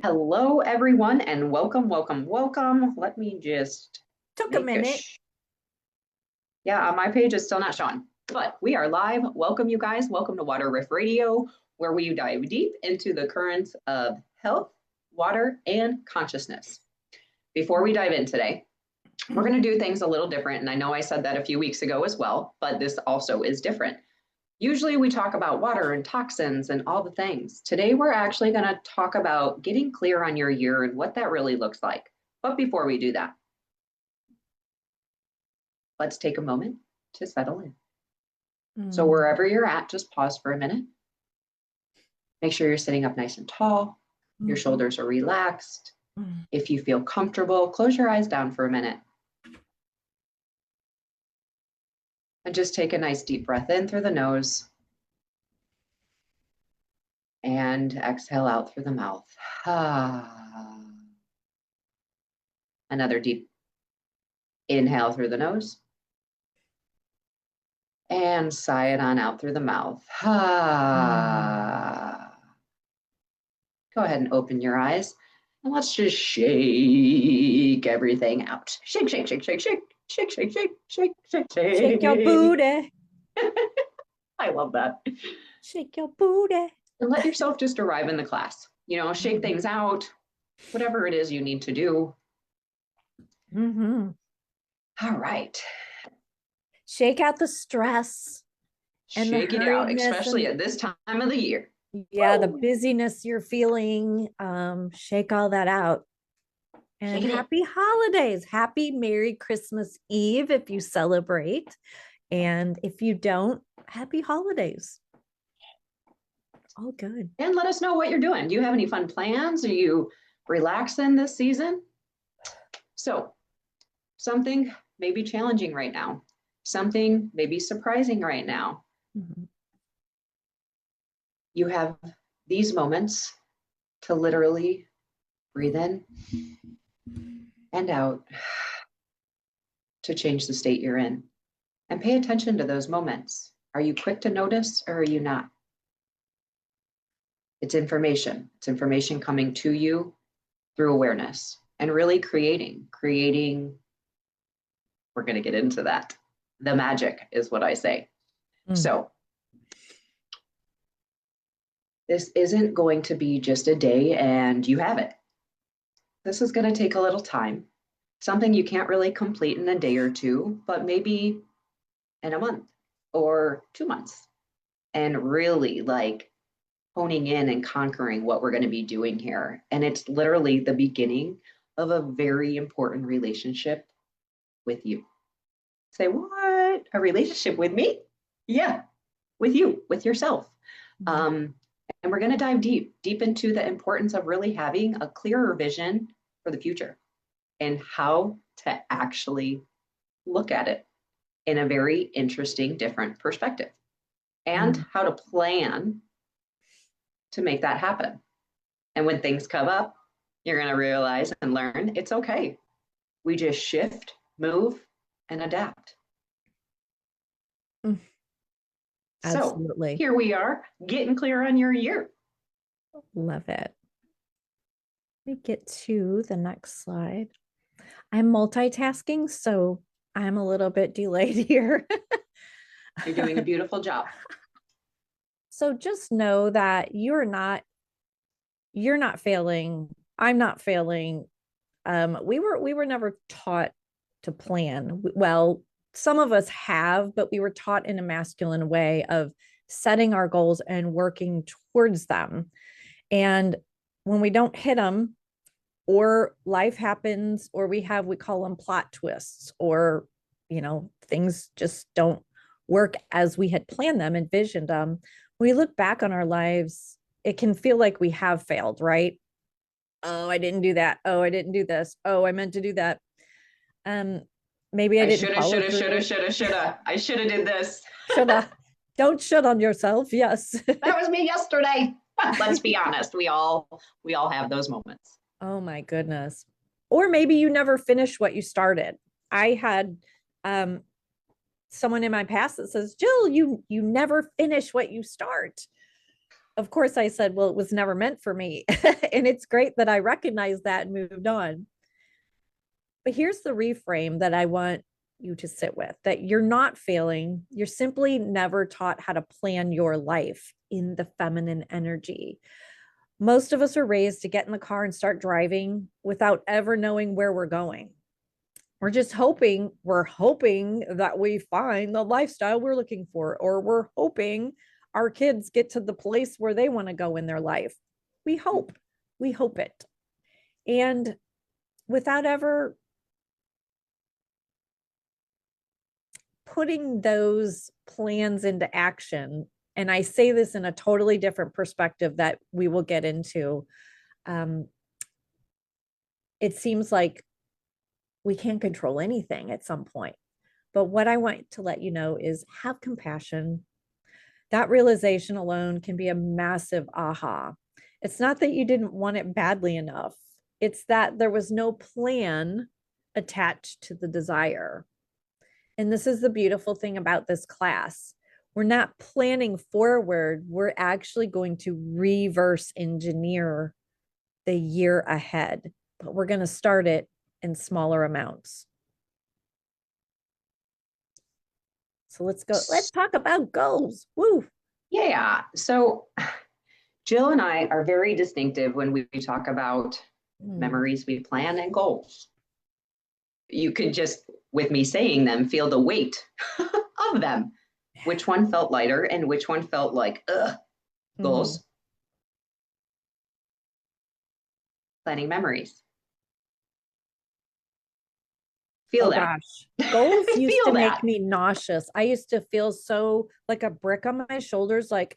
Hello, everyone, and welcome, welcome, welcome. Let me just Took a minute. Yeah, my page is still not showing, but we are live. Welcome, you guys. Welcome to Water Riff Radio, where we dive deep into the currents of health, water, and consciousness. Before we dive in today, we're going to do things a little different. And I know I said that a few weeks ago as well, but this also is different. Usually we talk about water and toxins and all the things. Today, we're actually going to talk about getting clear on your year and what that really looks like. But before we do that, let's take a moment to settle in. So wherever you're at, just pause for a minute. Make sure you're sitting up nice and tall. Your shoulders are relaxed. If you feel comfortable, close your eyes down for a minute. And just take a nice deep breath in through the nose. And exhale out through the mouth. Another deep inhale through the nose. And sigh it on out through the mouth. Go ahead and open your eyes. And let's just shake everything out. Shake, shake, shake, shake, shake, shake, shake, shake, shake, shake, shake. Shake your booty. I love that. Shake your booty. And let yourself just arrive in the class. You know, shake things out, whatever it is you need to do. All right. Shake out the stress. And shake it out, especially at this time of the year. Yeah, the busyness you're feeling. Shake all that out. And happy holidays. Happy Merry Christmas Eve if you celebrate. And if you don't, happy holidays. All good. And let us know what you're doing. Do you have any fun plans? Are you relaxing this season? So something may be challenging right now. Something may be surprising right now. You have these moments to literally breathe in and out to change the state you're in. And pay attention to those moments. Are you quick to notice or are you not? It's information. It's information coming to you through awareness and really creating. We're going to get into that. The magic is what I say. So this isn't going to be just a day and you have it. This is going to take a little time. Something you can't really complete in a day or two, but maybe in a month or 2 months. And really like honing in and conquering what we're going to be doing here. And it's literally the beginning of a very important relationship with you. Say, what? A relationship with me? Yeah, with you, with yourself. And we're going to dive deep into the importance of really having a clearer vision for the future and how to actually look at it in a very interesting, different perspective, and how to plan to make that happen. And when things come up, you're going to realize and learn it's okay. We just shift, move, and adapt. Absolutely. So here we are, getting clear on your year. Love it. Let me get to the next slide. I'm multitasking, so I'm a little bit delayed here. You're doing a beautiful job. So just know that you're not failing. I'm not failing. We were never taught to plan. Well, some of us have, but we were taught in a masculine way of setting our goals and working towards them. And when we don't hit them, or life happens, or we call them plot twists, or, things just don't work as we had planned them, envisioned them. When we look back on our lives, it can feel like we have failed, right? Oh, I didn't do that. Oh, I didn't do this. Oh, I meant to do that. Maybe I didn't follow through. Shoulda. I shoulda did this. Shoulda. Don't should on yourself. Yes. That was me yesterday. Let's be honest. We all have those moments. Oh my goodness. Or maybe you never finished what you started. I had someone in my past that says, Jill, you never finish what you start. of course I said, well, it was never meant for me. And it's great that I recognized that and moved on. But here's the reframe that I want you to sit with, that you're not failing. You're simply never taught how to plan your life in the feminine energy. Most of us are raised to get in the car and start driving without ever knowing where we're going. We're hoping that we find the lifestyle we're looking for, or we're hoping our kids get to the place where they want to go in their life. We hope, we hope it. And without ever putting those plans into action, and I say this in a totally different perspective that we will get into, it seems like we can't control anything at some point. But what I want to let you know is have compassion. That realization alone can be a massive aha. It's not that you didn't want it badly enough, it's that there was no plan attached to the desire. And this is the beautiful thing about this class. We're not planning forward, we're actually going to reverse engineer the year ahead, but we're going to start it in smaller amounts. So let's talk about goals. Woo. Yeah. So Jill and I are very distinctive when we talk about memories we plan and goals. You could just, with me saying them, feel the weight of them. Which one felt lighter and which one felt like, goals? Planning memories. Feel that. Gosh. Goals used to make that. me nauseous. I used to feel so like a brick on my shoulders, like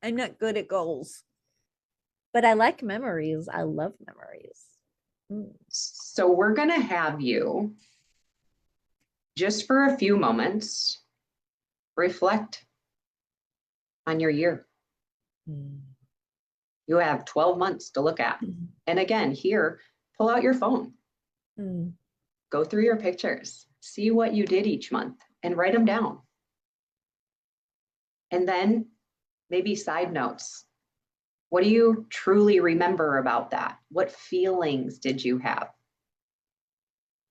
I'm not good at goals. But I like memories. I love memories. So we're going to have you, just for a few moments, reflect on your year. You have 12 months to look at. And again, here, pull out your phone. Go through your pictures, see what you did each month, and write them down. And then maybe side notes. What do you truly remember about that? What feelings did you have?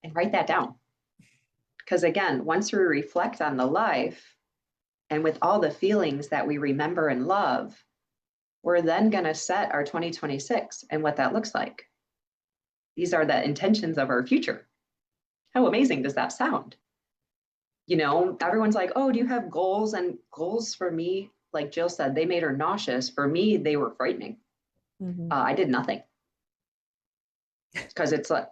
And write that down. Because again, once we reflect on the life and with all the feelings that we remember and love, we're then going to set our 2026 and what that looks like. These are the intentions of our future. How amazing does that sound? You know, everyone's like, oh, do you have goals? And goals for me, like Jill said, they made her nauseous. For me, they were frightening. I did nothing. Because it's like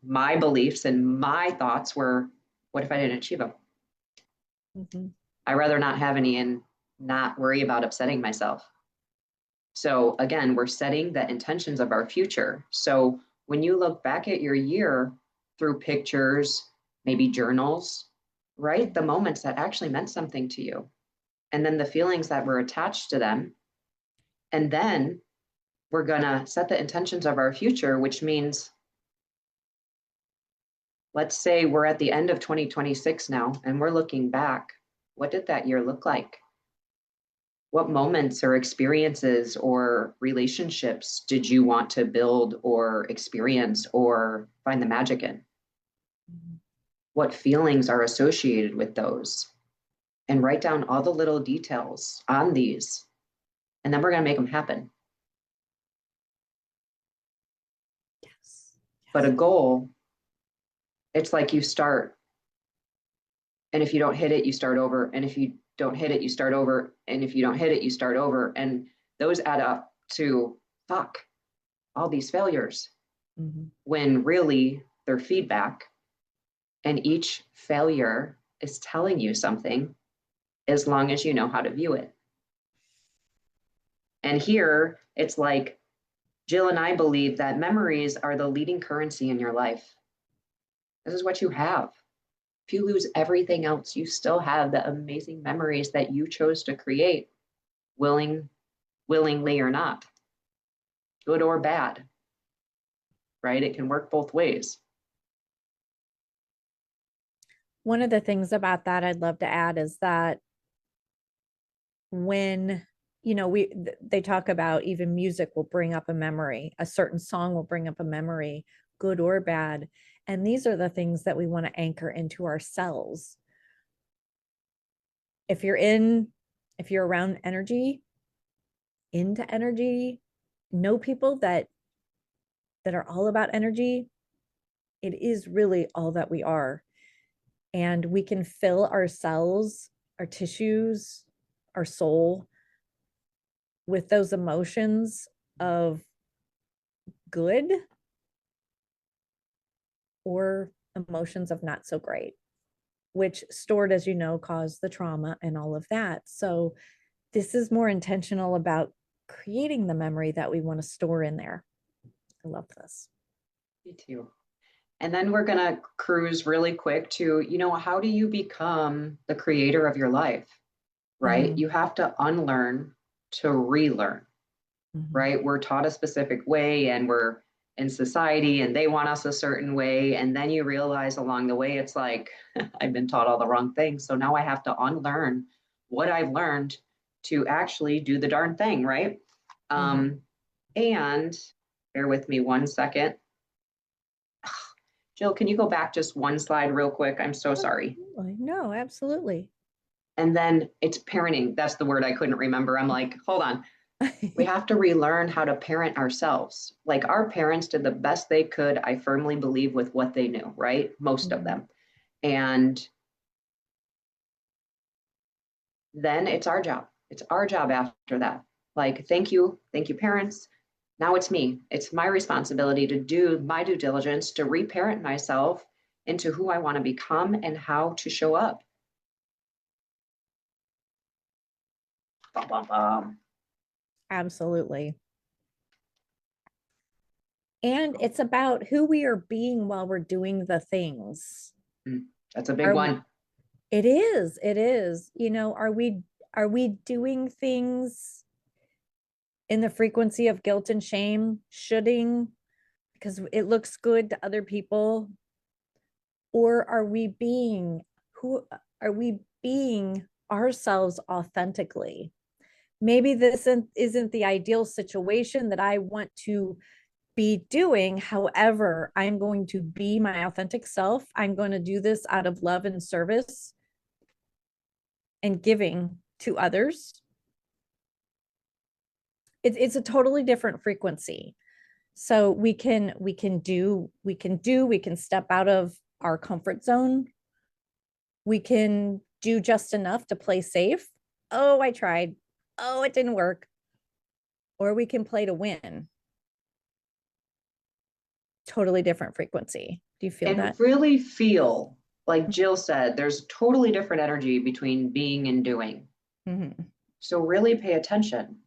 my beliefs and my thoughts were, what if I didn't achieve them? I'd rather not have any and not worry about upsetting myself. So again, we're setting the intentions of our future. So when you look back at your year through pictures, maybe journals, write the moments that actually meant something to you. And then the feelings that were attached to them. And then we're going to set the intentions of our future, which means, let's say we're at the end of 2026 now, and we're looking back. What did that year look like? What moments or experiences or relationships did you want to build or experience or find the magic in? What feelings are associated with those? And write down all the little details on these. And then we're going to make them happen. Yes. But a goal, it's like you start. And if you don't hit it, you start over. And if you don't hit it, you start over. And if you don't hit it, you start over. And those add up to, all these failures. When really they're feedback. And each failure is telling you something, as long as you know how to view it. And here, it's like Jill and I believe that memories are the leading currency in your life. This is what you have. If you lose everything else, you still have the amazing memories that you chose to create, willingly or not, good or bad, right? It can work both ways. One of the things about that I'd love to add is that when they talk about even music will bring up a memory, a certain song will bring up a memory, good or bad. And these are the things that we want to anchor into ourselves. If you're around energy, into energy, know people that are all about energy, it is really all that we are. And we can fill ourselves, our tissues, our soul with those emotions of good or emotions of not so great, which stored, as you know, cause the trauma and all of that. So this is more intentional about creating the memory that we want to store in there. I love this. Me too. And then we're going to cruise really quick to, how do you become the creator of your life, right? Mhm. You have to unlearn to relearn, Mhm. right? We're taught a specific way and we're in society and they want us a certain way. And then you realize along the way, it's like, I've been taught all the wrong things. So now I have to unlearn what I've learned to actually do the darn thing, right? Mhm. And bear with me one second. Jill, can you go back just one slide real quick? I'm so sorry. Absolutely. No, absolutely. And then it's parenting. That's the word I couldn't remember. I'm like, hold on. We have to relearn how to parent ourselves. Like our parents did the best they could, I firmly believe, with what they knew, right? Most of Mhm. them. And then it's our job. It's our job after that. Like, thank you. Thank you, parents. Now it's me. It's my responsibility to do my due diligence to reparent myself into who I want to become and how to show up. Bum, bum, bum. Absolutely. And it's about who we are being while we're doing the things. That's a big Are one. It is, it is. Are we doing things in the frequency of guilt and shame, shoulding because it looks good to other people? Or who are we being ourselves authentically? Maybe this isn't the ideal situation that I want to be doing. However, I'm going to be my authentic self. I'm going to do this out of love and service and giving to others. It's a totally different frequency. So we can step out of our comfort zone. We can do just enough to play safe. Oh, I tried. Oh, it didn't work. Or we can play to win. Totally different frequency. Do you feel And that? really feel, like Jill said, there's totally different energy between being and doing. Mhm. So really pay attention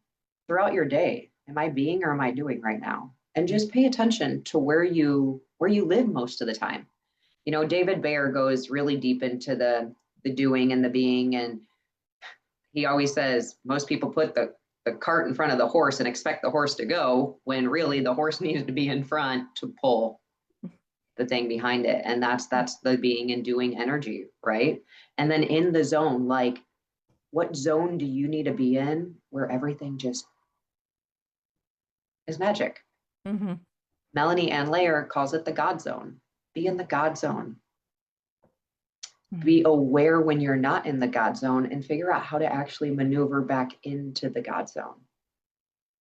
throughout your day. Am I being or am I doing right now? And just pay attention to where you live most of the time. David Bayer goes really deep into the doing and the being, and he always says most people put the cart in front of the horse and expect the horse to go when really the horse needs to be in front to pull the thing behind it. And that's the being and doing energy, right? And then in the zone, like what zone do you need to be in where everything just is magic? Mhm. Melanie Ann Layer calls it the God zone. Be in the God zone. Mhm. Be aware when you're not in the God zone and figure out how to actually maneuver back into the God zone.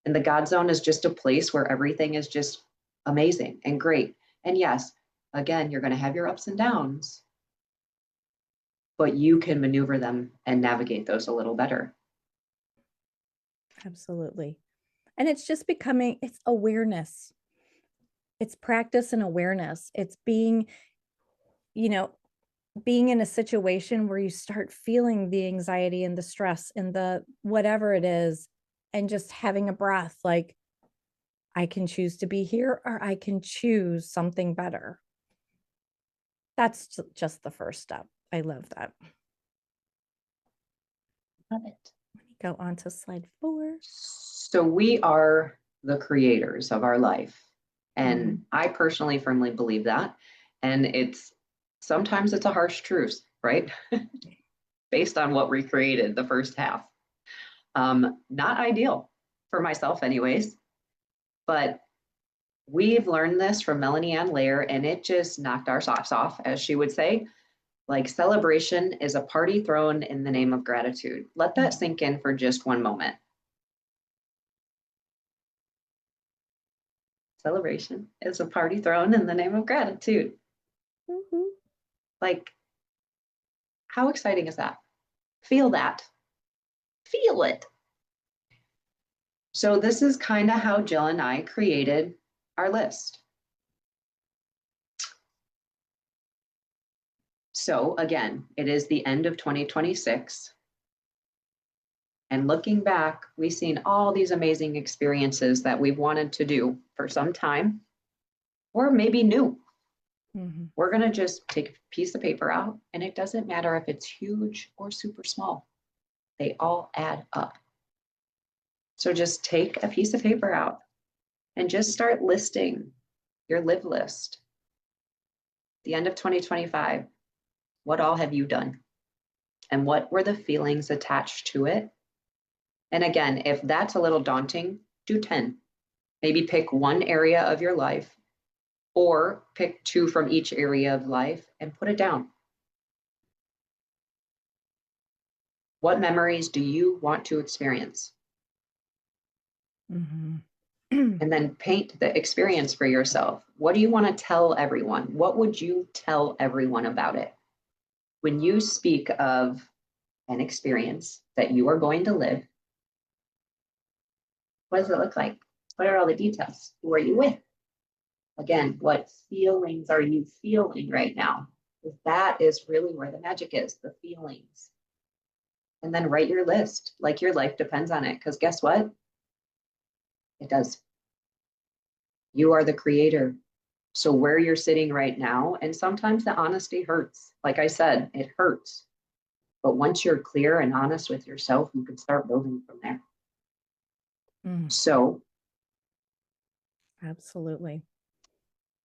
And the God zone is just a place where everything is just amazing and great. And yes, again, you're going to have your ups and downs, but you can maneuver them and navigate those a little better. Absolutely. And it's awareness. It's practice and awareness. It's you know, being in a situation where you start feeling the anxiety and the stress and the whatever it is, and just having a breath like, I can choose to be here or I can choose something better. That's just the first step. I love that. Love it. Let me go on to slide 4. So we are the creators of our life. Mhm. And I personally firmly believe that. And sometimes it's a harsh truth, right? Based on what we created the first half. Not ideal for myself anyways, but we've learned this from Melanie Ann Lair, and it just knocked our socks off, as she would say. Like, celebration is a party thrown in the name of gratitude. Let that sink in for just one moment. Celebration is a party thrown in the name of gratitude. Mm-hmm. Like, how exciting is that? Feel that. Feel it. So this is kind of how Jill and I created our list. So again, it is the end of 2026. And looking back, we've seen all these amazing experiences that we've wanted to do for some time, or maybe new. Mm-hmm. We're going to just take a piece of paper out, and it doesn't matter if it's huge or super small. They all add up. So just take a piece of paper out and just start listing your live list. The end of 2025, what all have you done? And what were the feelings attached to it? And again, if that's a little daunting, do 10. Maybe pick one area of your life, or pick 2 from each area of life and put it down. What memories do you want to experience? Mm-hmm. And then paint the experience for yourself. What do you want to tell everyone? What would you tell everyone about it? When you speak of an experience that you are going to live, what does it look like? What are all the details? Who are you with? Again, what feelings are you feeling right now? Because that is really where the magic is, the feelings. And then write your list like your life depends on it. Because guess what? It does. You are the creator. So where you're sitting right now, and sometimes the honesty hurts. Like I said, it hurts. But once you're clear and honest with yourself, you can start building from there. So Absolutely.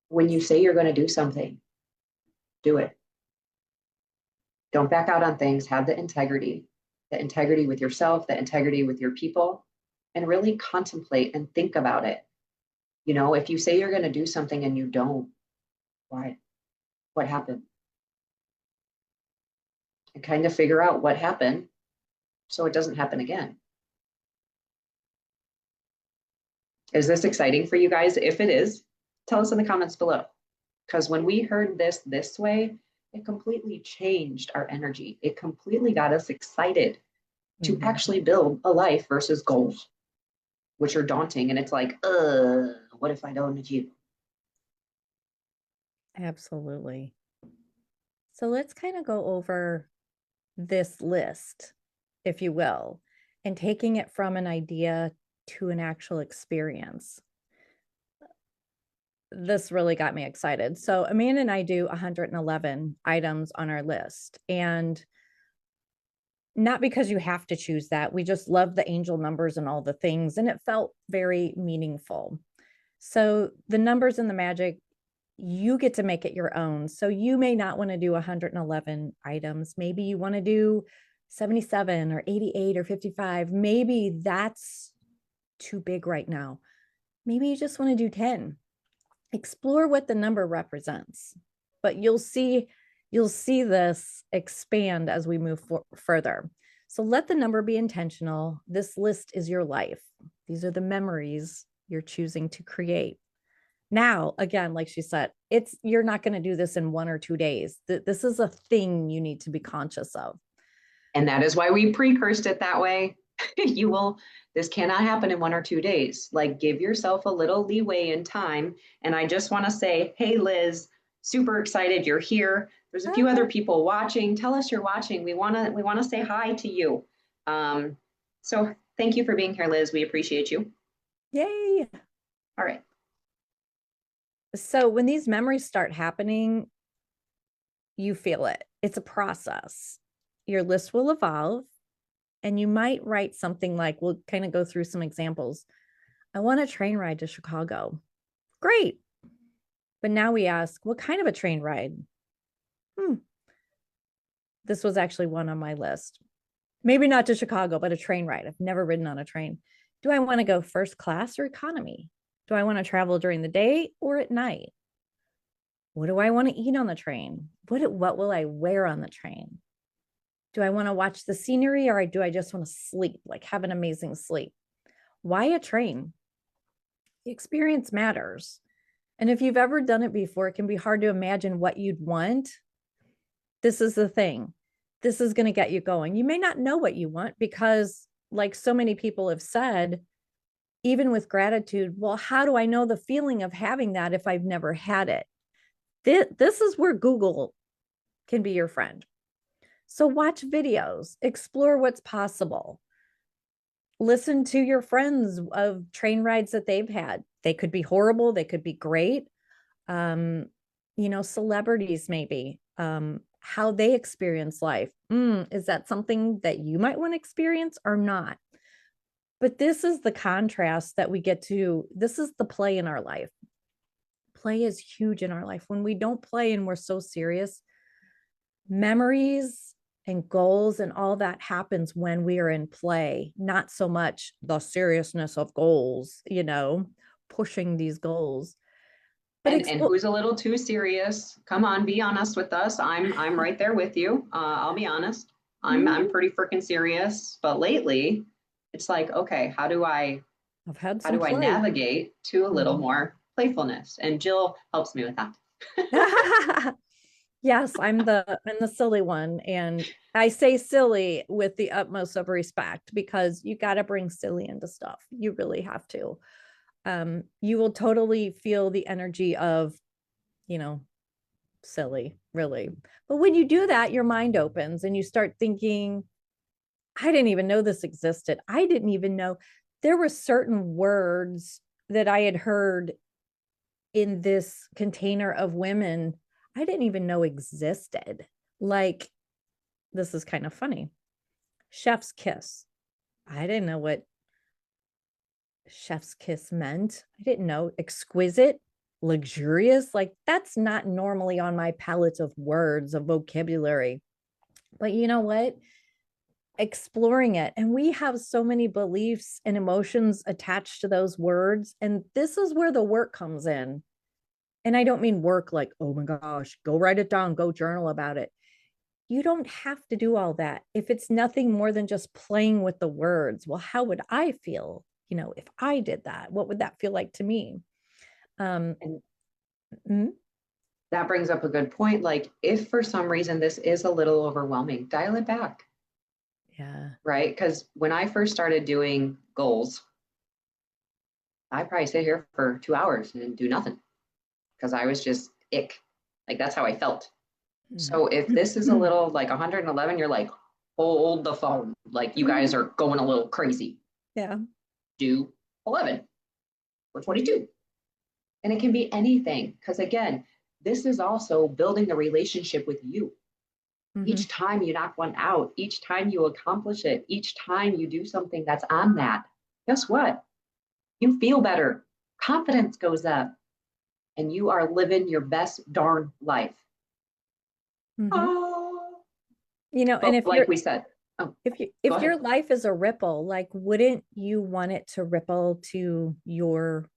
when you say you're going to do something, do it. Don't back out on things. Have the integrity with yourself, the integrity with your people, and really contemplate and think about it. You know, if you say you're going to do something and you don't, why? What happened? And kind of figure out what happened so it doesn't happen again. Is this exciting for you guys? If it is, tell us in the comments below. Because when we heard this way, it completely changed our energy. It completely got us excited to actually build a life versus goals, which are daunting. And it's like, what if I don't achieve? Absolutely. So let's kind of go over this list, if you will, and taking it from an idea to an actual experience. This really got me excited. So Amanda and I do 111 items on our list, and not because you have to choose that. We just love the angel numbers and all the things, and it felt very meaningful. So the numbers and the magic, you get to make it your own. So you may not want to do 111 items. Maybe you want to do 77 or 88 or 55. Maybe that's too big right now. Maybe you just want to do 10. Explore what the number represents, but you'll see this expand as we move further. So let the number be intentional. This list is your life. These are the memories you're choosing to create. Now, again, like she said, you're not going to do this in 1 or 2 days. This is a thing you need to be conscious of. And that is why we precursed it that way. This cannot happen in 1 or 2 days. Like, give yourself a little leeway in time. And I just want to say, hey, Liz, super excited you're here. There's a few other people watching. Tell us you're watching. We want to say hi to you. So thank you for being here, Liz. We appreciate you. Yay. All right. So when these memories start happening, you feel it. It's a process. Your list will evolve, and you might write something like, we'll kind of go through some examples. I want a train ride to Chicago. Great. But now we ask, what kind of a train ride? This was actually one on my list. maybe not to Chicago, but a train ride. I've never ridden on a train. Do I want to go first class or economy? Do I want to travel during the day or at night? What do I want to eat on the train? What will I wear on the train? Do I want to watch the scenery or do I just want to sleep, like have an amazing sleep? Why a train? The experience matters. And if you've ever done it before, it can be hard to imagine what you'd want. This is the thing. This is going to get you going. You may not know what you want because, like so many people have said, even with gratitude, well, how do I know the feeling of having that if I've never had it? This is where Google can be your friend. So watch videos, explore what's possible. Listen to your friends of train rides that they've had. They could be horrible, they could be great. Celebrities maybe, how they experience life. Is that something that you might want to experience or not? But this is the contrast that we get to. This is the play in our life. Play is huge in our life. When we don't play and we're so serious, memories and goals and all that happens when we are in play, not so much the seriousness of goals, pushing these goals. But and who's a little too serious? Come on, be honest with us. I'm right there with you. I'll be honest. I'm pretty freaking serious. But lately, it's like, okay, how do I navigate to a little more playfulness? And Jill helps me with that. Yes, I'm the silly one. And I say silly with the utmost of respect because you got to bring silly into stuff. You really have to. You will totally feel the energy of, silly, really. But when you do that, your mind opens and you start thinking, I didn't even know this existed. I didn't even know there were certain words that I had heard in this container of women I didn't even know existed. Like, this is kind of funny. Chef's kiss. I didn't know what chef's kiss meant. I didn't know. Exquisite, luxurious. Like, that's not normally on my palette of words, of vocabulary. But you know what? Exploring it. And we have so many beliefs and emotions attached to those words. And this is where the work comes in. And I don't mean work like, oh my gosh, go write it down, go journal about it. You don't have to do all that. If it's nothing more than just playing with the words, well, how would I feel, if I did that? What would that feel like to me? And that brings up a good point. Like, if for some reason this is a little overwhelming, dial it back. Yeah. Right? Because when I first started doing goals, I probably sit here for 2 hours and do nothing because I was just ick. Like, that's how I felt. So if this is a little like 111, you're like, hold the phone. Like, you guys are going a little crazy. Yeah. Do 11 or 22. And it can be anything. Because again, this is also building the relationship with you. Each time you knock one out, each time you accomplish it, each time you do something that's on that, guess what? You feel better. Confidence goes up. And you are living your best darn life. Oh. And if like we said, if your life is a ripple, like, wouldn't you want it to ripple to your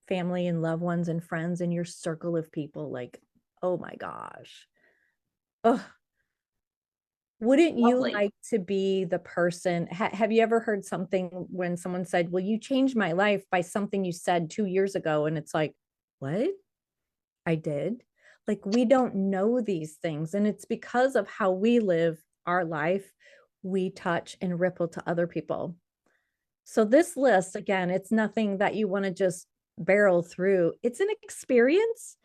family and loved ones and friends and your circle of people? Like, oh my gosh. Oh, wouldn't you like to be the person? Have you ever heard something when someone said, well, you changed my life by something you said 2 years ago? And it's like, what? I did. Like, we don't know these things. And it's because of how we live our life, we touch and ripple to other people. So this list, again, it's nothing that you want to just barrel through. It's an experience.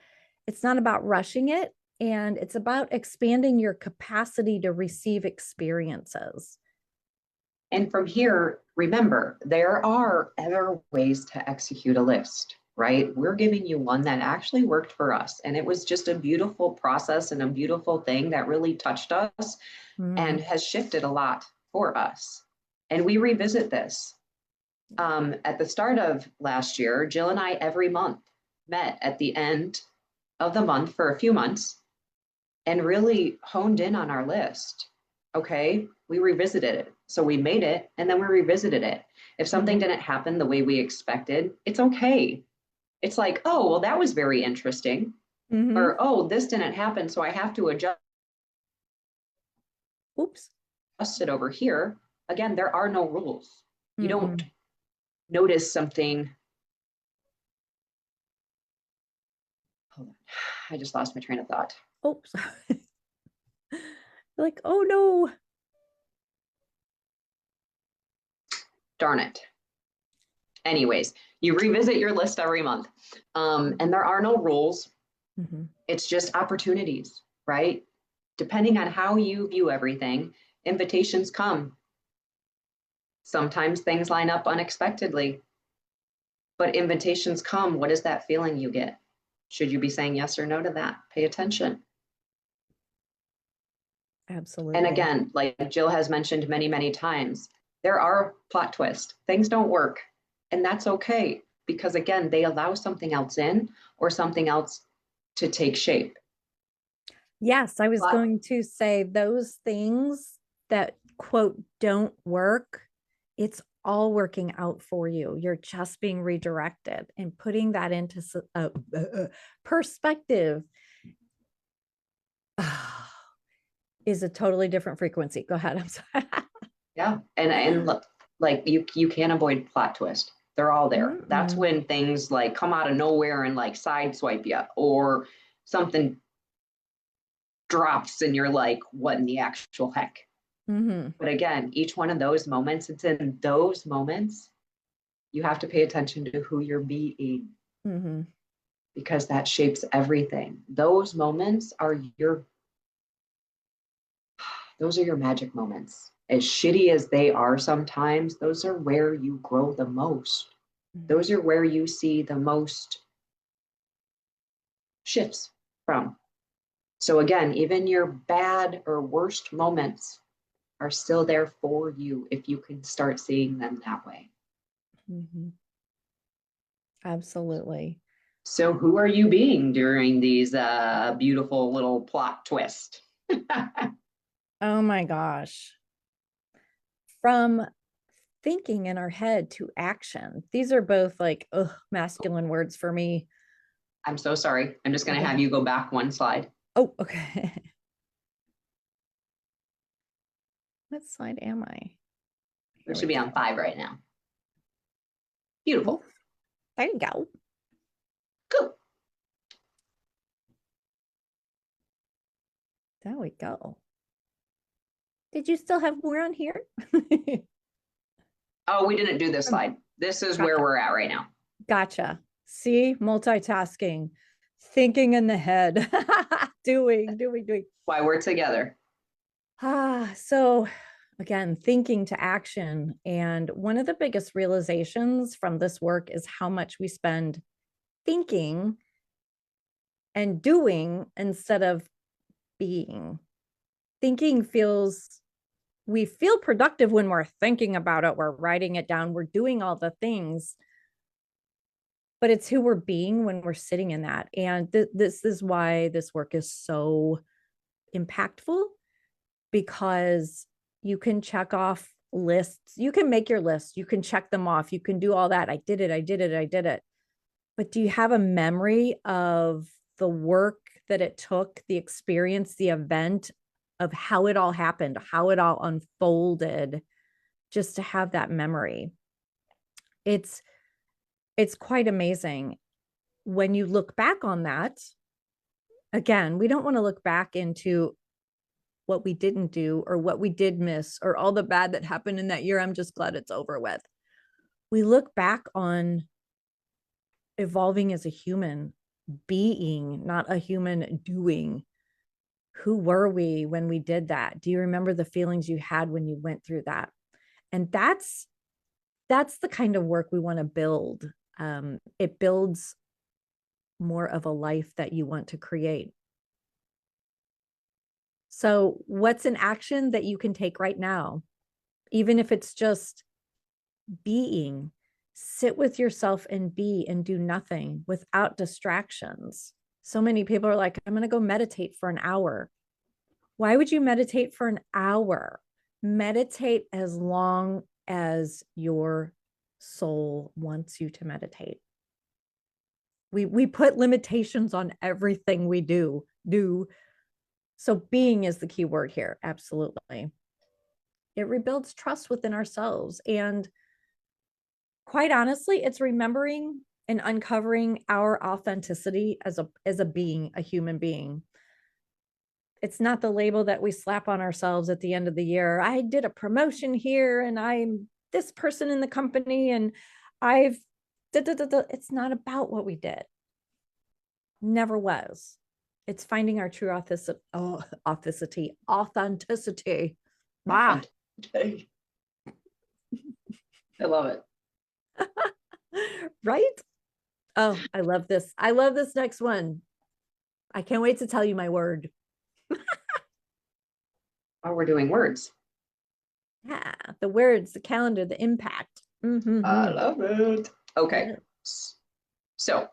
It's not about rushing it. And it's about expanding your capacity to receive experiences. And from here, remember, there are other ways to execute a list, right? We're giving you one that actually worked for us. And it was just a beautiful process and a beautiful thing that really touched us and has shifted a lot for us. And we revisit this. At the start of last year, Jill and I every month met at the end of the month for a few months and really honed in on our list. Okay, we revisited it. So we made it and then we revisited it. If something Mhm. didn't happen the way we expected, it's okay. It's like, oh, well, that was very interesting. Mhm. Or, oh, this didn't happen. So I have to adjust Oops. it over here. Again, there are no rules. You don't Mm-mm. notice something. Hold on. I just lost my train of thought. Oops. Like, oh no. Darn it. Anyways, you revisit your list every month. And there are no rules. Mhm. It's just opportunities, right? Depending on how you view everything, invitations come. Sometimes things line up unexpectedly, but invitations come. What is that feeling you get? Should you be saying yes or no to that? Pay attention. And Absolutely. again, like Jill has mentioned many, many times, there are plot twists. Things don't work, and that's okay because again, they allow something else in or something else to take shape. Yes, I was Plot going to say those things that quote don't work, it's all working out for you. You're just being redirected and putting that into perspective is a totally different frequency. Go ahead. I'm sorry. Yeah, and look, like you can't avoid plot twist. They're all there. That's Mm-mm. when things like come out of nowhere and like sideswipe you, or something drops and you're like, what in the actual heck? Mhm. But again, each one of those moments, it's in those moments you have to pay attention to who you're being Mhm. because that shapes everything. Those are your magic moments. As shitty as they are sometimes, those are where you grow the most. Mhm. Those are where you see the most shifts from. So again, even your bad or worst moments are still there for you if you can start seeing them that way. Mhm. Absolutely. So who are you being during these beautiful little plot twists? Oh my gosh. From thinking in our head to action. These are both like masculine words for me. I'm so sorry. I'm just going to have Okay. you go back one slide. Oh, okay. What slide am I? We Here should we be on go. 5 right now. Oh, Beautiful. there you go. Cool. There we go. Did you still have more on here? Oh, we didn't do this slide. This is where Gotcha. we're at right now. Gotcha. See, multitasking, thinking in the head, doing. Why we're together. So again, thinking to action. And one of the biggest realizations from this work is how much we spend thinking and doing instead of being. Thinking feels, we feel productive when we're thinking about it, we're writing it down, we're doing all the things, but it's who we're being when we're sitting in that. And this is why this work is so impactful, because you can check off lists, you can make your list, you can check them off, you can do all that. I did it, I did it, I did it. But do you have a memory of the work that it took, the experience, the event of how it all happened, how it all unfolded, just to have that memory? It's it's quite amazing when you look back on that. Again, we don't want to look back into what we didn't do or what we did miss or all the bad that happened in that year. I'm just glad it's over with. We look back on evolving as a human being, not a human doing. Who were we when we did that? Do you remember the feelings you had when you went through that? And that's the kind of work we want to build. It builds more of a life that you want to create. So, what's an action that you can take right now? Even if it's just being, sit with yourself and be and do nothing without distractions. So many people are like, I'm going to go meditate for an hour. Why would you meditate for an hour? Meditate as long as your soul wants you to meditate. We put limitations on everything we do. So being is the key word here. Absolutely. It rebuilds trust within ourselves. And quite honestly, it's remembering and uncovering our authenticity as a being, a human being. It's not the label that we slap on ourselves at the end of the year. I did a promotion here and I'm this person in the company and I've it's not about what we did. Never was. It's finding our true authenticity. Wow. I love it. Right? Oh, I love this. I love this next one. I can't wait to tell you my word. Oh, we're doing words. Yeah, the words, the calendar, the impact. I love it. Okay. Yeah. So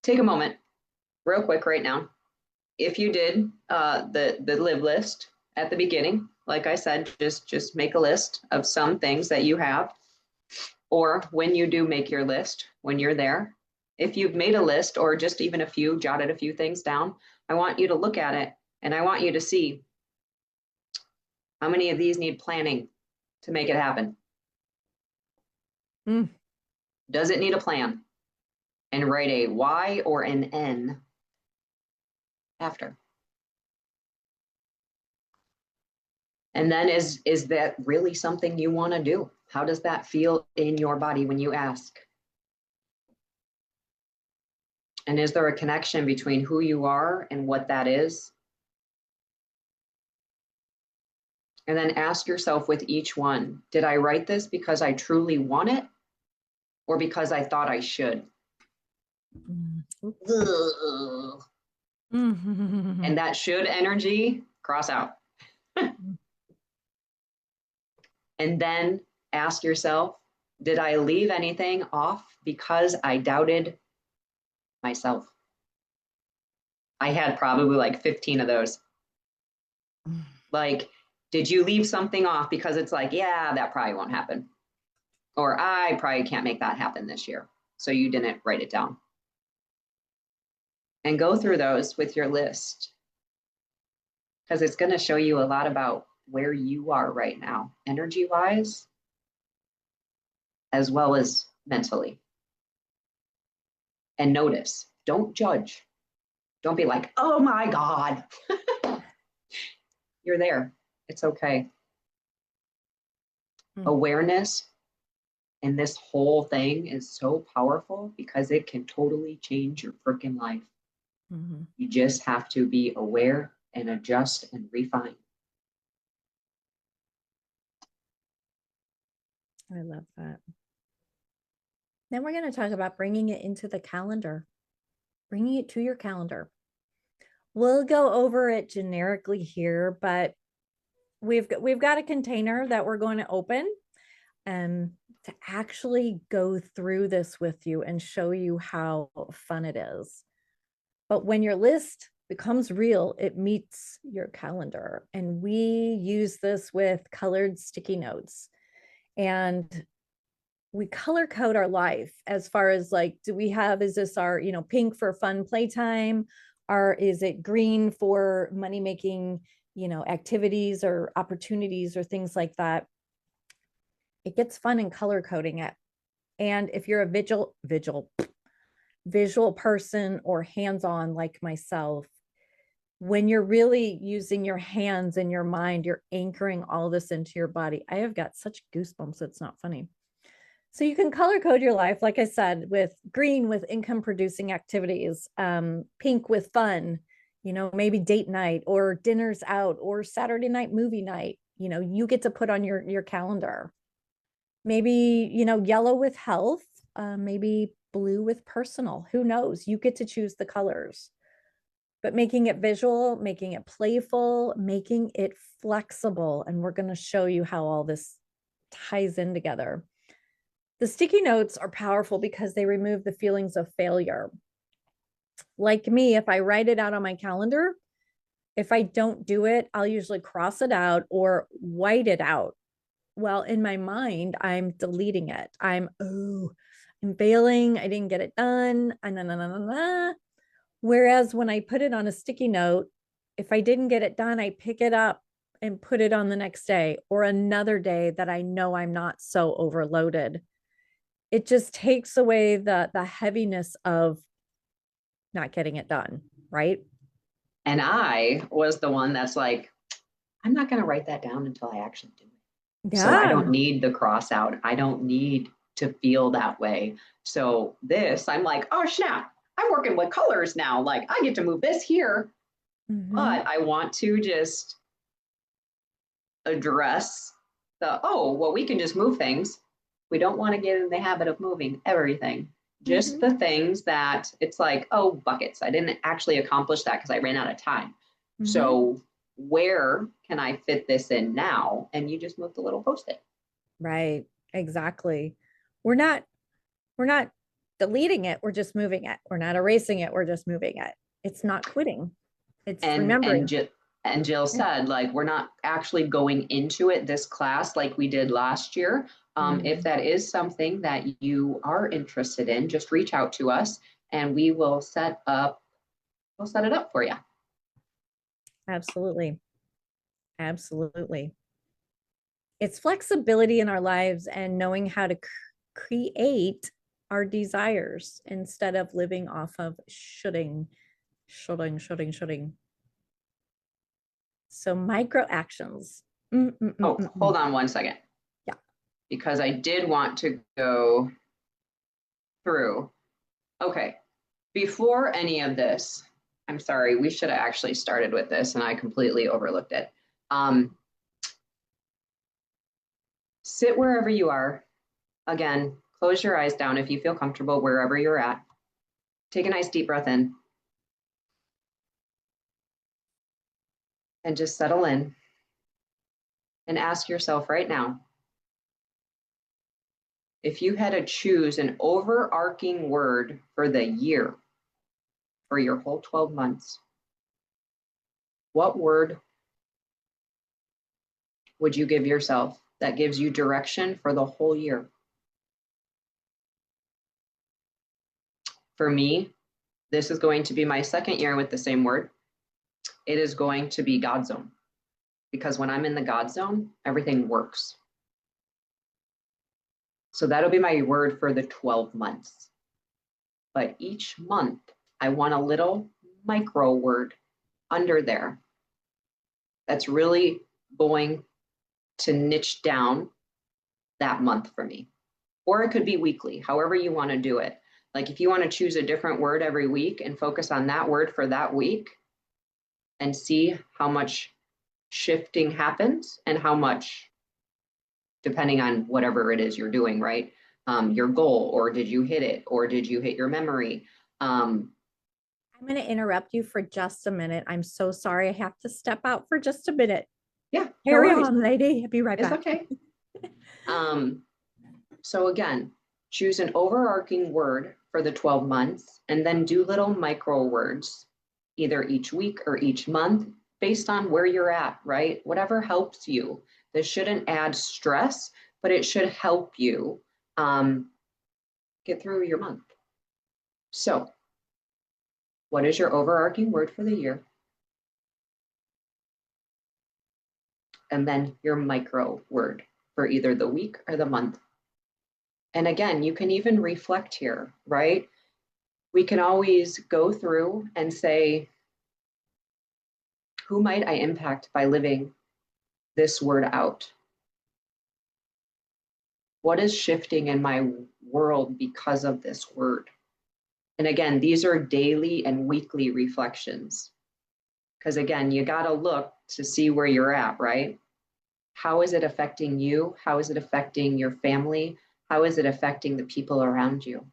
take a moment real quick right now. If you did the live list at the beginning, like I said, just make a list of some things that you have, or when you do make your list, when you're there, if you've made a list or just even a few, jotted a few things down, I want you to look at it and I want you to see how many of these need planning to make it happen. Does it need a plan? And write a Y or an N after. And then is that really something you want to do? How does that feel in your body when you ask? And is there a connection between who you are and what that is? And then ask yourself with each one, did I write this because I truly want it or because I thought I should? And that should energy, cross out. And then ask yourself, did I leave anything off because I doubted myself? I had probably like 15 of those. Like, did you leave something off because it's like, yeah, that probably won't happen. Or I probably can't make that happen this year. So you didn't write it down. And go through those with your list, because it's going to show you a lot about where you are right now, energy-wise, as well as mentally. And notice, don't judge. Don't be like, oh my God. You're there. It's okay. Awareness in this whole thing is so powerful because it can totally change your freaking life. You just have to be aware and adjust and refine. I love that. Then we're going to talk about bringing it into the calendar, bringing it to your calendar. We'll go over it generically here, but we've got a container that we're going to open to actually go through this with you and show you how fun it is. But when your list becomes real, it meets your calendar. And we use this with colored sticky notes. And we color code our life as far as like, is this our, pink for fun playtime? Or is it green for money making, activities or opportunities or things like that? It gets fun in color coding it. And if you're a visual person or hands-on like myself, when you're really using your hands and your mind, you're anchoring all this into your body. I have got such goosebumps, it's not funny. So you can color code your life, like I said, with green with income producing activities, pink with fun, maybe date night or dinners out or Saturday night movie night. You get to put on your calendar. Maybe, yellow with health, maybe blue with personal. Who knows? You get to choose the colors. But making it visual, making it playful, making it flexible. And we're going to show you how all this ties in together. The sticky notes are powerful because they remove the feelings of failure. Like me, if I write it out on my calendar, if I don't do it, I'll usually cross it out or white it out. Well, in my mind, I'm deleting it. I'm failing. I didn't get it done. Nah, nah, nah, nah, nah. Whereas when I put it on a sticky note, if I didn't get it done, I pick it up and put it on the next day or another day that I know I'm not so overloaded. It just takes away the heaviness of not getting it done, right? And I was the one that's like, I'm not going to write that down until I actually do it. So I don't Yeah. need the cross out. I don't need to feel that way. So this, I'm like, oh snap, I'm working with colors now. Like I get to move this here, Mhm. but I want to just address oh, well, we can just move things. We don't want to get in the habit of moving everything. Just Mhm. the things that it's like, oh, buckets. I didn't actually accomplish that because I ran out of time. Mhm. So where can I fit this in now? And you just move the little post-it. Right. Exactly. We're not we're not deleting it, we're just moving it. We're not erasing it, we're just moving it. It's not quitting. It's And remembering. Jill Yeah. said, like, we're not actually going into it this class like we did last year. If Mhm. that is something that you are interested in, just reach out to us and we will we'll set it up for you. Absolutely. Absolutely. It's flexibility in our lives and knowing how to create our desires instead of living off of shoulding. So micro actions. Oh, hold on one second, Yeah. because I did want to go through. Okay, before any of this, I'm sorry, we should have actually started with this and I completely overlooked it. Um, Sit wherever you are. Again, close your eyes down if you feel comfortable wherever you're at. Take a nice deep breath in and just settle in and ask yourself right now, if you had to choose an overarching word for the year, for your whole 12 months, what word would you give yourself that gives you direction for the whole year? For me, this is going to be my second year with the same word. It is going to be God zone, because when I'm in the God zone, everything works. So that'll be my word for the 12 months. But each month, I want a little micro word under there that's really going to niche down that month for me. Or it could be weekly, however you want to do it. Like if you want to choose a different word every week and focus on that word for that week and see how much shifting happens and how much, depending on whatever it is you're doing, right? Your goal, or did you hit it, or did you hit your memory? I'm going to interrupt you for just a minute. I'm so sorry. I have to step out for just a minute. Yeah, no Carry worries. on, lady. I'll be right It's back. okay. So again, choose an overarching word for the 12 months and then do little micro words, either each week or each month, based on where you're at, right? Whatever helps you. This shouldn't add stress, but it should help you get through your month. So, what is your overarching word for the year? And then your micro word for either the week or the month. And again, you can even reflect here, right? We can always go through and say, who might I impact by living this word out? What is shifting in my world because of this word? And again, these are daily and weekly reflections. Because again, you got to look to see where you're at, right? How is it affecting you? How is it affecting your family? How is it affecting the people around you?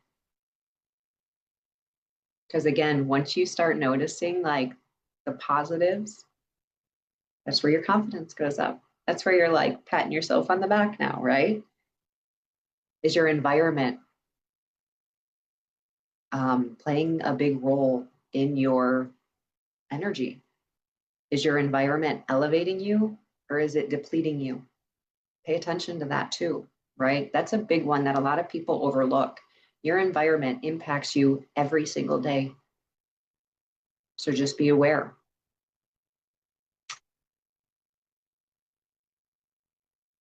Because again, once you start noticing like the positives, that's where your confidence goes up. That's where you're like patting yourself on the back now, right? Is your environment playing a big role in your energy? Is your environment elevating you or is it depleting you? Pay attention to that too, right? That's a big one that a lot of people overlook. Your environment impacts you every single day. So just be aware.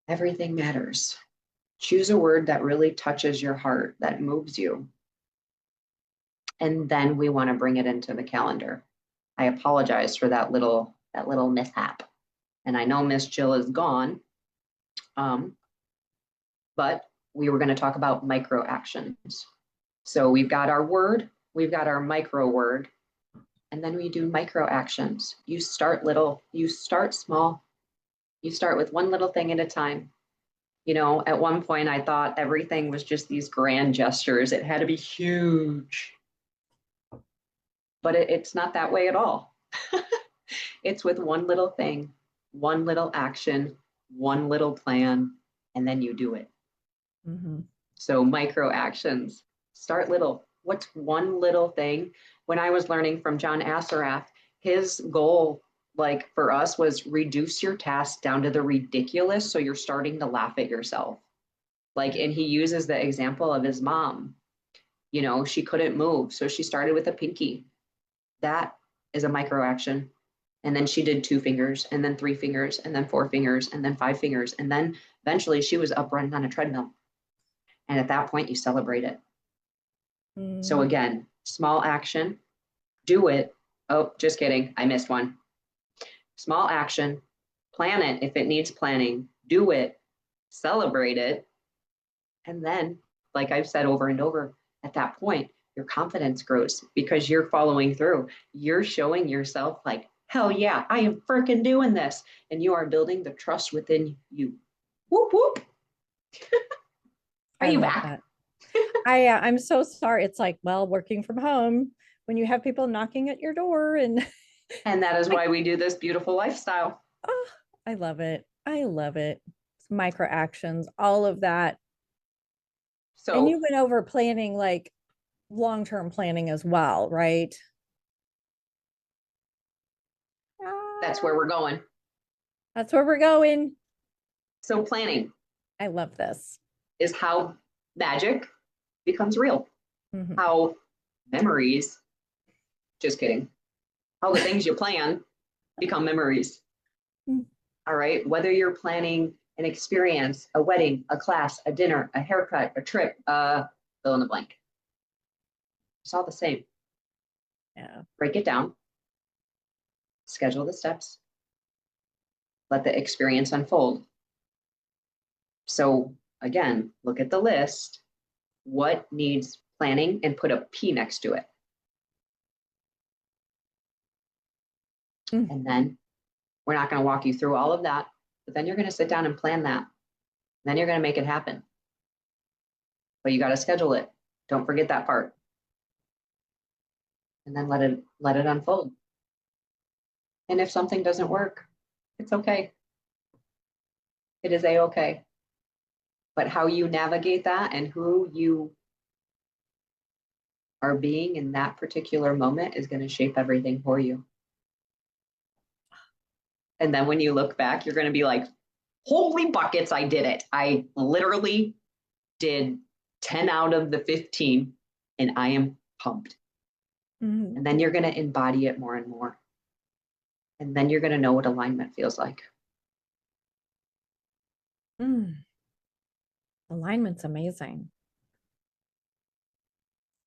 Everything matters. Choose a word that really touches your heart, that moves you. And then we want to bring it into the calendar. I apologize for that little mishap. And I know Miss Jill is gone. But we were going to talk about micro actions. So we've got our word, we've got our micro word, and then we do micro actions. You start little, you start small, you start with one little thing at a time. You know, at one point I thought everything was just these grand gestures. It had to be huge. But it's not that way at all. It's with one little thing, one little action, one little plan, and then you do it. Mm-hmm. So micro actions, start little. What's one little thing? When I was learning from John Assaraf, his goal, like for us, was reduce your task down to the ridiculous. So you're starting to laugh at yourself. Like, and he uses the example of his mom. You know, she couldn't move. So she started with a pinky. That is a micro action. And then she did 2 fingers, and then 3 fingers, and then 4 fingers, and then 5 fingers. And then eventually she was up running on a treadmill. And at that point, you celebrate it. Mm-hmm. So again, small action, do it. Oh, just kidding. I missed one. Small action, plan it if it needs planning, do it, celebrate it. And then, like I've said over and over, at that point, your confidence grows because you're following through. You're showing yourself like, hell yeah, I am freaking doing this. And you are building the trust within you. Whoop, whoop. Are you back? That. I'm so sorry. It's like, well, working from home when you have people knocking at your door and that is why we do this beautiful lifestyle. Oh, I love it. I love it. It's micro actions, all of that. So, and you went over planning, like long-term planning as well, right? That's where we're going. That's where we're going. So planning. I love this. Is how magic becomes real. Mm-hmm. How memories, just kidding, how the things you plan become memories. Mm-hmm. All right. Whether you're planning an experience, a wedding, a class, a dinner, a haircut, a trip, fill in the blank. It's all the same. Yeah. Break it down. Schedule the steps. Let the experience unfold. So again, look at the list. What needs planning and put a P next to it. And then we're not going to walk you through all of that, but then you're going to sit down and plan that. Then you're going to make it happen. But you got to schedule it. Don't forget that part. And then let it unfold. And if something doesn't work, it's okay. It is a-okay. But how you navigate that and who you are being in that particular moment is going to shape everything for you. And then when you look back, you're going to be like, holy buckets, I did it. I literally did 10 out of the 15 and I am pumped. Mm-hmm. And then you're going to embody it more and more. And then you're going to know what alignment feels like. Alignment's amazing.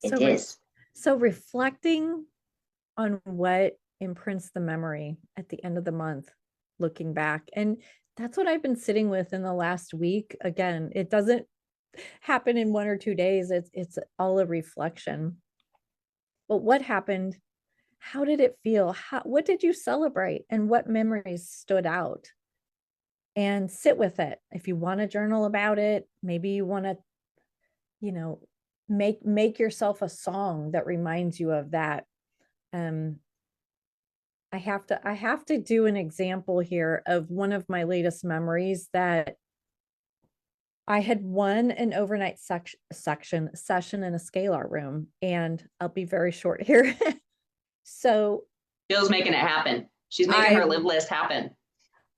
It is. So reflecting on what imprints the memory at the end of the month, looking back. And that's what I've been sitting with in the last week. Again, it doesn't happen in 1 or 2 days. It's all a reflection. But what happened? How did it feel? What did you celebrate? And what memories stood out? And sit with it. If you want to journal about it, maybe you want to, make yourself a song that reminds you of that. I have to do an example here of one of my latest memories that I had won an overnight session in a scalar room, and I'll be very short here. So Jill's making it happen. She's making her live list happen.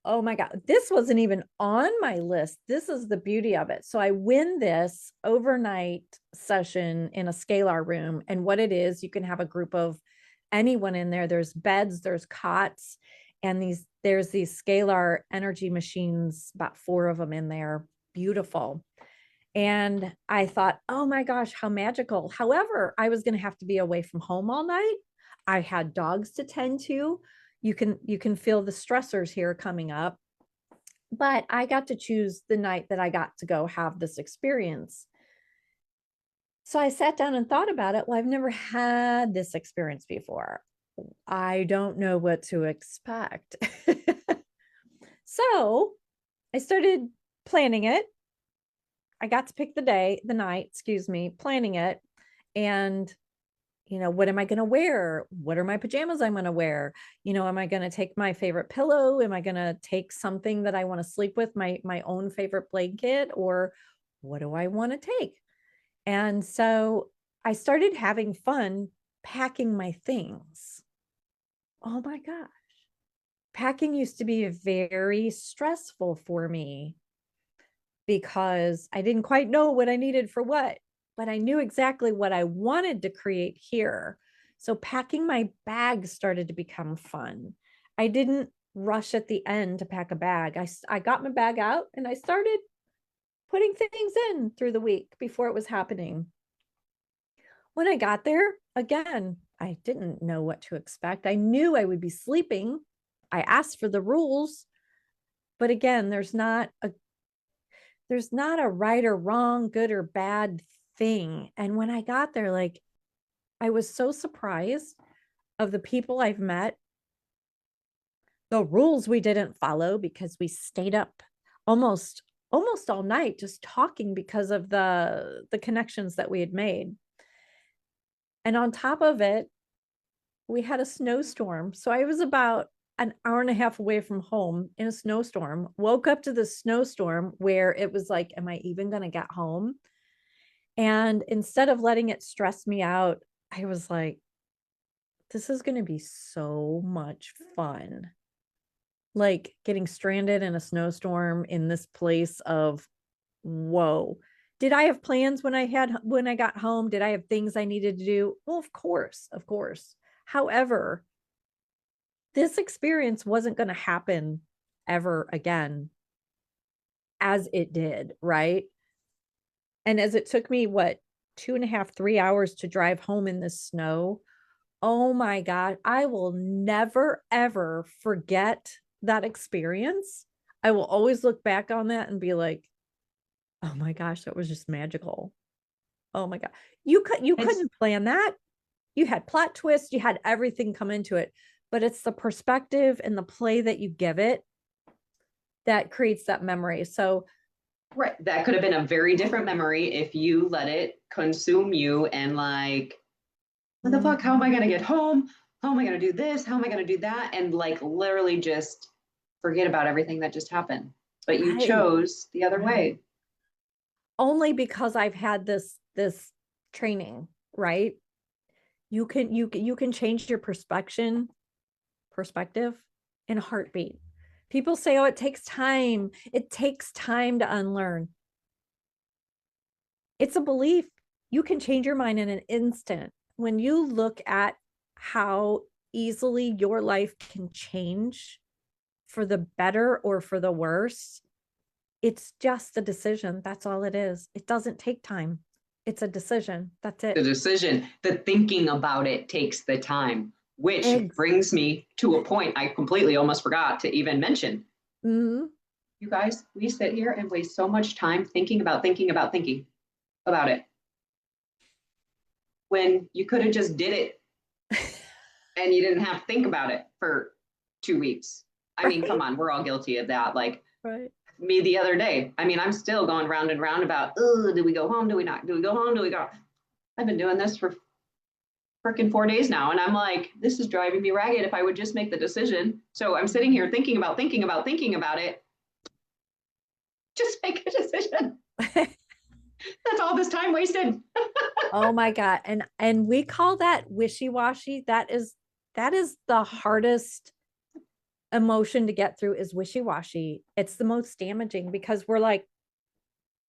Oh my God, this wasn't even on my list. This is the beauty of it. So I win this overnight session in a scalar room. And what it is, you can have a group of anyone in there. There's beds, there's cots, and there's these scalar energy machines, about 4 of them in there. Beautiful. And I thought, oh my gosh, how magical. However, I was going to have to be away from home all night. I had dogs to tend to. You can feel the stressors here coming up. But I got to choose the night that I got to go have this experience. So I sat down and thought about it. Well, I've never had this experience before. I don't know what to expect. So I started planning it. I got to pick the night, excuse me, planning it. And, what am I going to wear? What are my pajamas I'm going to wear? Am I going to take my favorite pillow? Am I going to take something that I want to sleep with, my own favorite blanket? Or what do I want to take? And so I started having fun packing my things. Oh my gosh. Packing used to be very stressful for me because I didn't quite know what I needed for what, but I knew exactly what I wanted to create here. So packing my bag started to become fun. I didn't rush at the end to pack a bag. I got my bag out and I started putting things in through the week before it was happening. When I got there, again, I didn't know what to expect. I knew I would be sleeping. I asked for the rules, but again, there's not a right or wrong, good or bad thing. And when I got there, like, I was so surprised of the people I've met. The rules we didn't follow because we stayed up almost all night just talking because of the connections that we had made. And on top of it, we had a snowstorm. So I was about an hour and a half away from home in a snowstorm, woke up to the snowstorm where it was like, am I even going to get home? And instead of letting it stress me out, I was like, this is going to be so much fun. Like getting stranded in a snowstorm in this place of, whoa. Did I have plans when I got home? Did I have things I needed to do? Well, of course, of course. However, this experience wasn't going to happen ever again as it did, right? And as it took me, 2.5, 3 hours to drive home in the snow. Oh my God, I will never, ever forget that experience. I will always look back on that and be like, oh my gosh, that was just magical. Oh my God. You couldn't plan that. You had plot twists, you had everything come into it, but it's the perspective and the play that you give it that creates that memory. So right, that could have been a very different memory if you let it consume you and like, what the fuck? How am I going to get home? How am I going to do this? How am I going to do that? And like literally just forget about everything that just happened. But you chose the other way. Only because I've had this training, right? You can change your perspective in a heartbeat. People say, oh, it takes time. It takes time to unlearn. It's a belief. You can change your mind in an instant. When you look at how easily your life can change for the better or for the worse, it's just a decision. That's all it is. It doesn't take time. It's a decision. That's it. The decision, the thinking about it takes the time, which brings me to a point I completely almost forgot to even mention. Mm-hmm. You guys, we sit here and waste so much time thinking about it. When you could have just did it and you didn't have to think about it for 2 weeks. I mean, come on, we're all guilty of that. Like me the other day. I mean, I'm still going round and round about, oh, do we go home? Do we not? Do we go home? Do we go? I've been doing this for freaking 4 days now. And I'm like, this is driving me ragged if I would just make the decision. So I'm sitting here thinking about it. Just make a decision. That's all this time wasted. Oh my God. And we call that wishy-washy. That is the hardest emotion to get through is wishy-washy. It's the most damaging because we're like,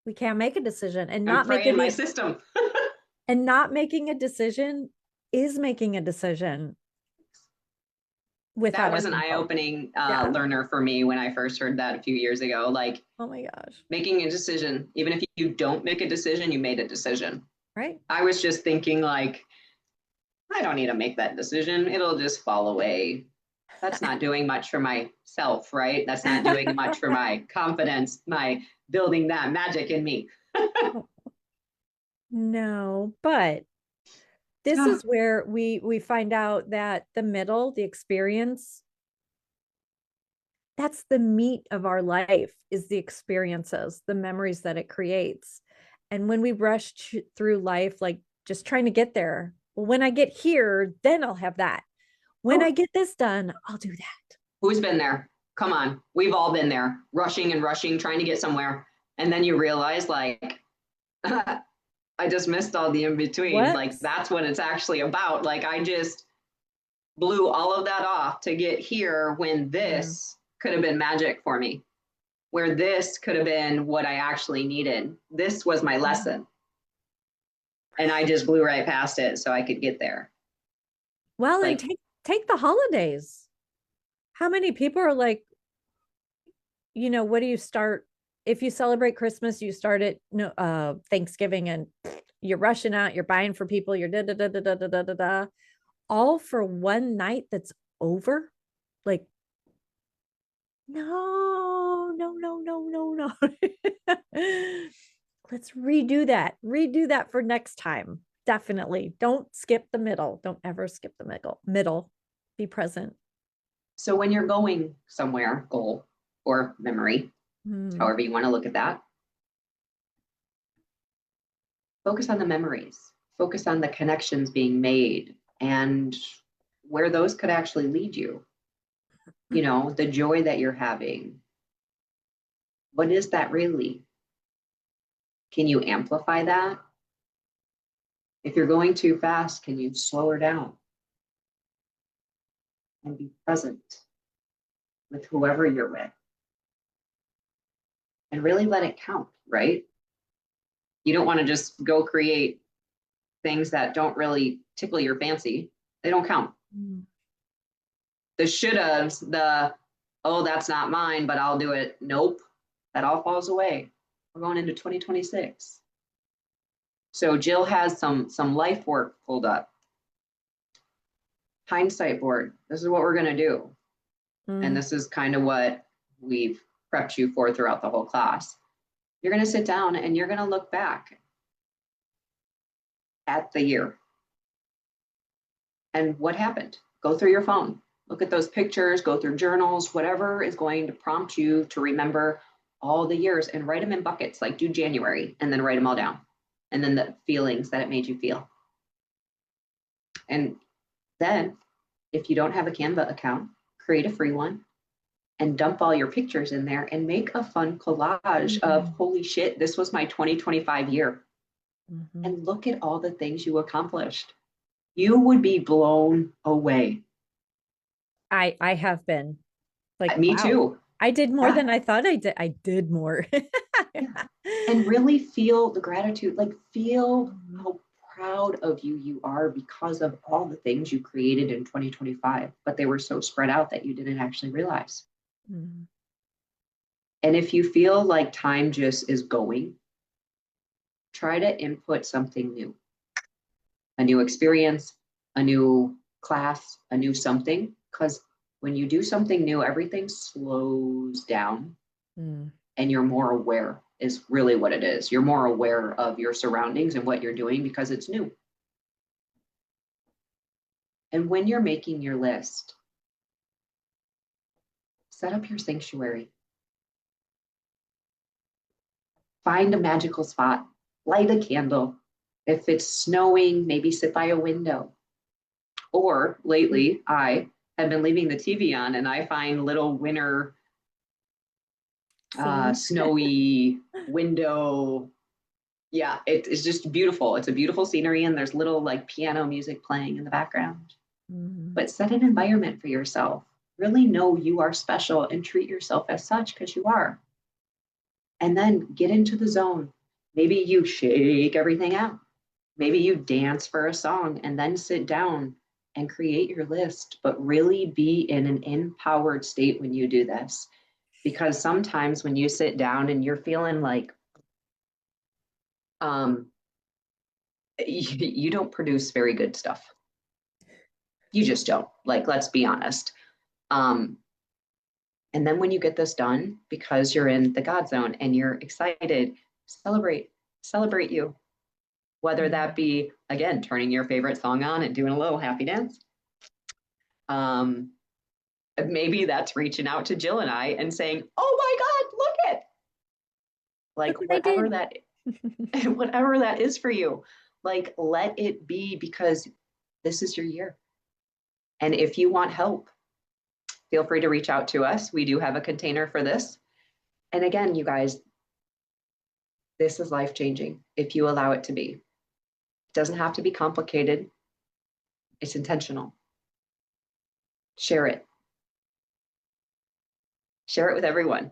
we can't make a decision, and I'm not praying making my system. and not making a decision is making a decision That without was us an involved. eye-opening Yeah. learner for me when I first heard that a few years ago. Like Oh my gosh. making a decision, even if you don't make a decision, you made a decision. Right. I was just thinking like, I don't need to make that decision. It'll just fall away. That's not doing much for myself, right? That's not doing much for my confidence, my building that magic in me. No, but this is where we find out that the middle, the experience, that's the meat of our life, is the experiences, the memories that it creates. And when we rush through life, like just trying to get there, well, when I get here, then I'll have that. When I get this done, I'll do that. Who's been there? Come on. We've all been there, rushing and rushing, trying to get somewhere. And then you realize, like, I just missed all the in between. What? Like, that's what it's actually about. Like, I just blew all of that off to get here when this could have been magic for me, where this could have been what I actually needed. This was my lesson. And I just blew right past it so I could get there. Well, Like, and take the holidays. How many people are like, what do you start? If you celebrate Christmas, you start it Thanksgiving, and you're rushing out, you're buying for people, you're da da da da da da da da da, all for one night that's over. Like, no, no, no, no, no, no. Let's redo that. Redo that for next time. Definitely. Don't skip the middle. Don't ever skip the middle. Be present. so when you're going somewhere, goal or memory, however you want to look at that, focus on the memories, focus on the connections being made and where those could actually lead you. You know, the joy that you're having. What is that really? Can you amplify that? If you're going too fast, can you slow her down and be present with whoever you're with? And really let it count, right? You don't want to just go create things that don't really tickle your fancy. They don't count. The should haves, oh, that's not mine, but I'll do it. Nope. That all falls away. We're going into 2026. So Jill has some life work pulled up. Hindsight board. This is what we're going to do. And this is kind of what we've prepped you for throughout the whole class. You're going to sit down and you're going to look back at the year. And what happened? Go through your phone. Look at those pictures, go through journals, whatever is going to prompt you to remember all the years, and write them in buckets, like do January and then write them all down. And then the feelings that it made you feel. And then if you don't have a Canva account, create a free one and dump all your pictures in there and make a fun collage of, holy shit, this was my 2025 year. And look at all the things you accomplished. You would be blown away. I have been. Like, me wow, too. I did more than I thought I did. I did more. And really feel the gratitude, like feel how proud of you are because of all the things you created in 2025, but they were so spread out that you didn't actually realize. And if you feel like time just is going, try to input something new, a new experience, a new class, a new something, because when you do something new, everything slows down and you're more aware, is really what it is. You're more aware of your surroundings and what you're doing because it's new. And when you're making your list, set up your sanctuary. Find a magical spot, light a candle. If it's snowing, maybe sit by a window. Or lately, I have been leaving the TV on and I find little winter snowy window. Yeah, it's just beautiful. It's a beautiful scenery and there's little like piano music playing in the background. But set an environment for yourself. really know you are special and treat yourself as such because you are. And then get into the zone. Maybe you shake everything out. Maybe you dance for a song and then sit down and create your list, but really be in an empowered state when you do this. Because sometimes when you sit down and you're feeling like you don't produce very good stuff. You just don't. Like, let's be honest. Um, and then when you get this done, because you're in the God zone and you're excited, celebrate you. Whether that be, again, turning your favorite song on and doing a little happy dance. Maybe that's reaching out to Jill and I and saying, oh my God, look it. Like whatever that, whatever that is for you, like let it be, because this is your year. And if you want help, feel free to reach out to us. We do have a container for this. And again, you guys, this is life-changing if you allow it to be. It doesn't have to be complicated. It's intentional. Share it. Share it with everyone.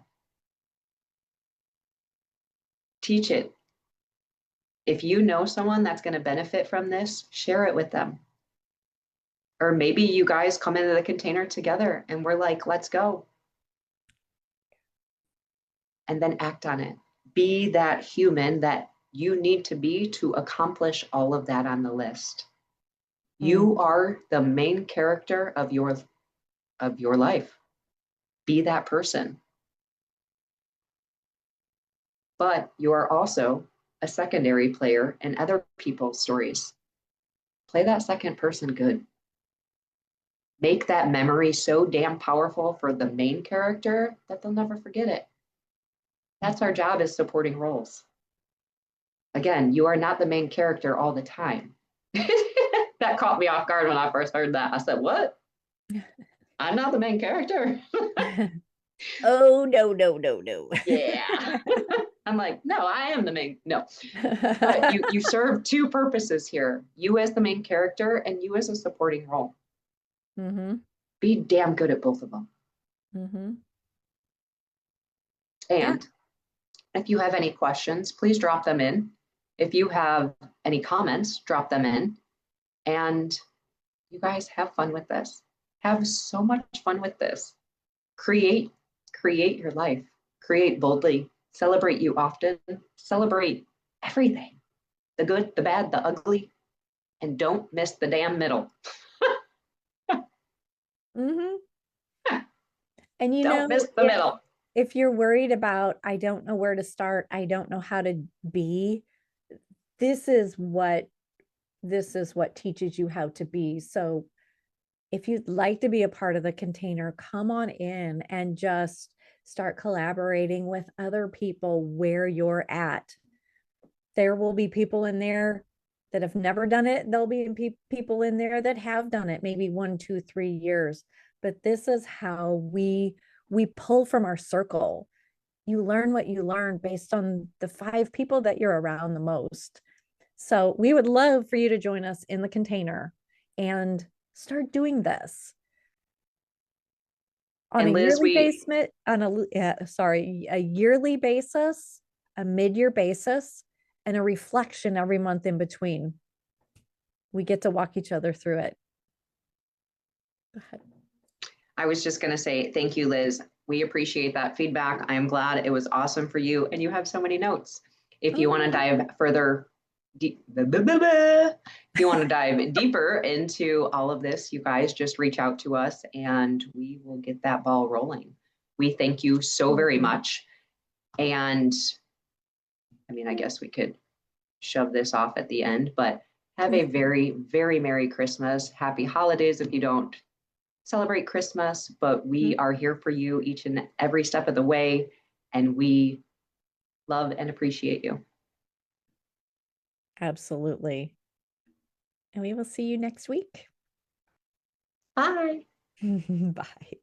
Teach it. If you know someone that's going to benefit from this, share it with them. Or maybe you guys come into the container together and we're like, let's go. And then act on it. Be that human that you need to be to accomplish all of that on the list. You are the main character of your life. Be that person. But you are also a secondary player in other people's stories. Play that second person good. Make that memory so damn powerful for the main character that they'll never forget it. That's our job as supporting roles. Again, you are not the main character all the time. That caught me off guard when I first heard that. I said, what? I'm not the main character. Oh, no. Yeah. I'm like, no, I am the main, no. But you serve two purposes here. You as the main character and you as a supporting role. Be damn good at both of them. And if you have any questions, please drop them in. If you have any comments, drop them in. And you guys have fun with this. Have so much fun with this. Create your life. Create boldly. Celebrate you often. Celebrate everything. The good, the bad, the ugly. And don't miss the damn middle. And you don't miss the middle. If you're worried about, I don't know where to start, I don't know how to be, this is what teaches you how to be. So if you'd like to be a part of the container, come on in and just start collaborating with other people where you're at. There will be people in there that have never done it. There'll be people in there that have done it, maybe 1, 2, 3 years. But this is how we pull from our circle. You learn what you learn based on the 5 people that you're around the most. So we would love for you to join us in the container and start doing this on a yearly basis, a mid-year basis, and a reflection every month in between. We get to walk each other through it. Go ahead. I was just going to say, thank you, Liz. We appreciate that feedback. I am glad it was awesome for you. And you have so many notes. If you want to dive further, if you want to dive deeper into all of this, you guys just reach out to us and we will get that ball rolling. We thank you so very much. And I mean, I guess we could shove this off at the end, but have a very, very Merry Christmas. Happy holidays if you don't celebrate Christmas, but we are here for you each and every step of the way, and we love and appreciate you. Absolutely. And we will see you next week. Bye. Bye.